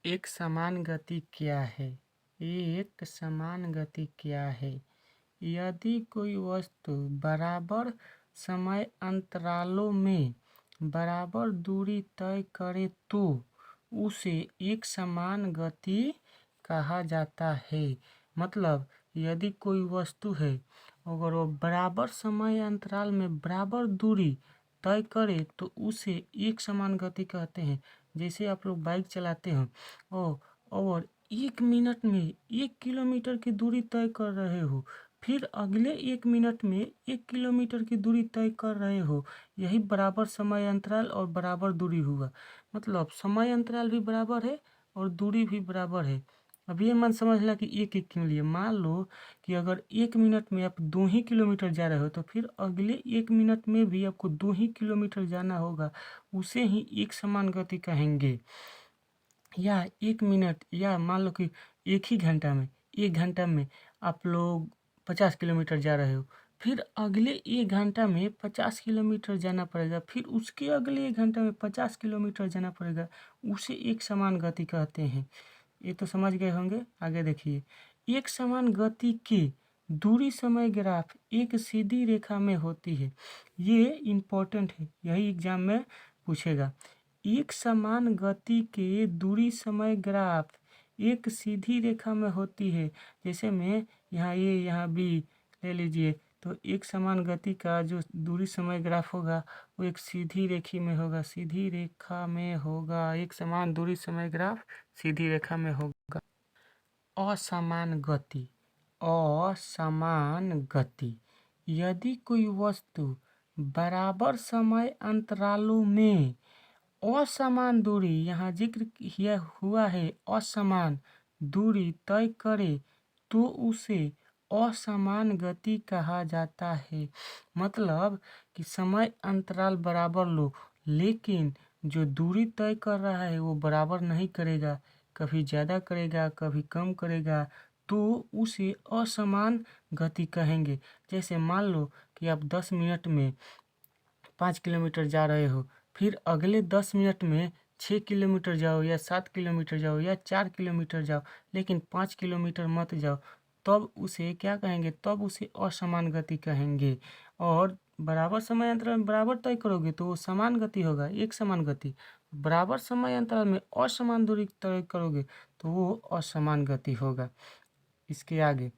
एक समान गति क्या है? एक समान गति क्या है? यदि कोई वस्तु बराबर समय अंतरालों में बराबर दूरी तय करे तो उसे एक समान गति कहा जाता है। मतलब यदि कोई वस्तु है, अगर वो बराबर समय अंतराल में बराबर दूरी तय करे तो उसे एक समान गति कहते हैं। जैसे आप लोग बाइक चलाते हो और 1 मिनट में 1 किलोमीटर की दूरी तय कर रहे हो, फिर अगले 1 मिनट में 1 किलोमीटर की दूरी तय कर रहे हो, यही बराबर समय अंतराल और बराबर दूरी हुआ। मतलब समय अंतराल भी बराबर है और दूरी भी बराबर है। अब ये मन समझ ला कि एक एक क्यों लिए। मान लो कि अगर 1 मिनट में आप 2 ही किलोमीटर जा रहे हो तो फिर अगले 1 मिनट में भी आपको 2 ही किलोमीटर जाना होगा, उसे ही एक समान गति कहेंगे। या 1 मिनट, या मान लो कि एक घंटा में आप लोग 50 किलोमीटर जा रहे हो, फिर अगले 1 घंटा में 50 किलोमीटर जाना पड़ेगा, फिर उसके अगले 1 घंटा में 50 किलोमीटर जाना पड़ेगा, उसे एक समान गति कहते हैं। ये तो समझ गए होंगे। आगे देखिए, एक समान गति की दूरी समय ग्राफ एक सीधी रेखा में होती है। ये इम्पोर्टेंट है, यही एग्जाम में पूछेगा। एक समान गति के दूरी समय ग्राफ एक सीधी रेखा में होती है। जैसे मैं यहाँ ए यहाँ बी ले लीजिए, तो एक समान गति का जो दूरी समय ग्राफ होगा वो एक सीधी रेखा में होगा। एक समान दूरी समय ग्राफ सीधी रेखा में होगा। असमान गति, यदि कोई वस्तु बराबर समय अंतरालों में असमान दूरी, यहाँ जिक्र किया हुआ है असमान दूरी तय करे तो उसे असमान गति कहा जाता है। मतलब कि समय अंतराल बराबर लो, लेकिन जो दूरी तय कर रहा है वो बराबर नहीं करेगा, कभी ज़्यादा करेगा कभी कम करेगा, तो उसे असमान गति कहेंगे। जैसे मान लो कि आप 10 मिनट में 5 किलोमीटर जा रहे हो, फिर अगले 10 मिनट में 6 किलोमीटर जाओ या 7 किलोमीटर जाओ या 4 किलोमीटर जाओ, लेकिन 5 किलोमीटर मत जाओ, तब उसे क्या कहेंगे? तब उसे असमान गति कहेंगे। और बराबर समय अंतराल में बराबर तय करोगे तो वो समान गति होगा, एक समान गति। बराबर समय अंतराल में असमान दूरी तय करोगे तो वो असमान गति होगा। इसके आगे,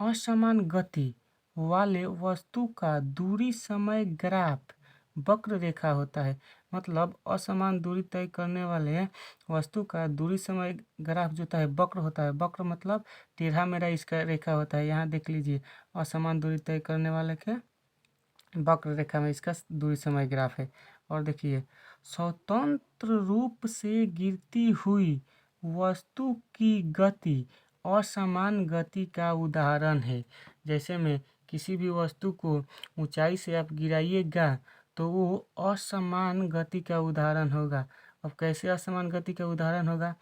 असमान गति वाले वस्तु का दूरी समय ग्राफ वक्र रेखा होता है। मतलब असमान दूरी तय करने वाले वस्तु का दूरी समय ग्राफ जो होता है वक्र होता है। वक्र मतलब टेढ़ा मेढ़ा इसका रेखा होता है। यहाँ देख लीजिए, असमान दूरी तय करने वाले के वक्र रेखा में इसका दूरी समय ग्राफ है। और देखिए, स्वतंत्र रूप से गिरती हुई वस्तु की गति असमान गति का उदाहरण है। जैसे में किसी भी वस्तु को ऊंचाई से आप गिराइएगा तो वो असमान गति का उदाहरण होगा। अब कैसे असमान गति का उदाहरण होगा?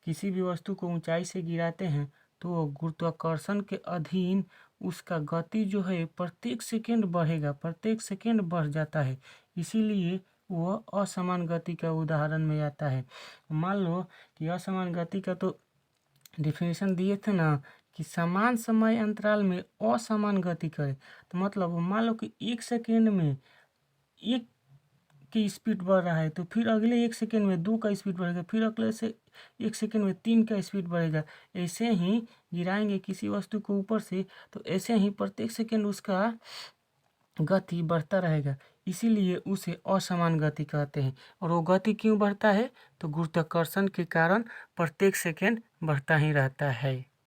किसी भी वस्तु को ऊंचाई से गिराते हैं तो वो गुरुत्वाकर्षण के अधीन उसका गति जो है प्रत्येक सेकंड बढ़ेगा, प्रत्येक सेकंड बढ़ जाता है, इसीलिए वह असमान गति का उदाहरण में आता है। मान लो कि असमान गति का तो डिफिनेशन दिए थे ना कि समान समय अंतराल में असमान गति करे, तो मतलब मान लो कि 1 सेकेंड में 1 की स्पीड बढ़ रहा है, तो फिर अगले 1 सेकेंड में 2 का स्पीड बढ़ेगा, फिर अगले से 1 सेकेंड में 3 का स्पीड बढ़ेगा। ऐसे ही गिराएंगे किसी वस्तु को ऊपर से, तो ऐसे ही प्रत्येक सेकेंड उसका गति बढ़ता रहेगा, इसीलिए उसे असमान गति कहते हैं। और वो गति क्यों बढ़ता है? तो गुरुत्वाकर्षण के कारण प्रत्येक सेकेंड बढ़ता ही रहता है।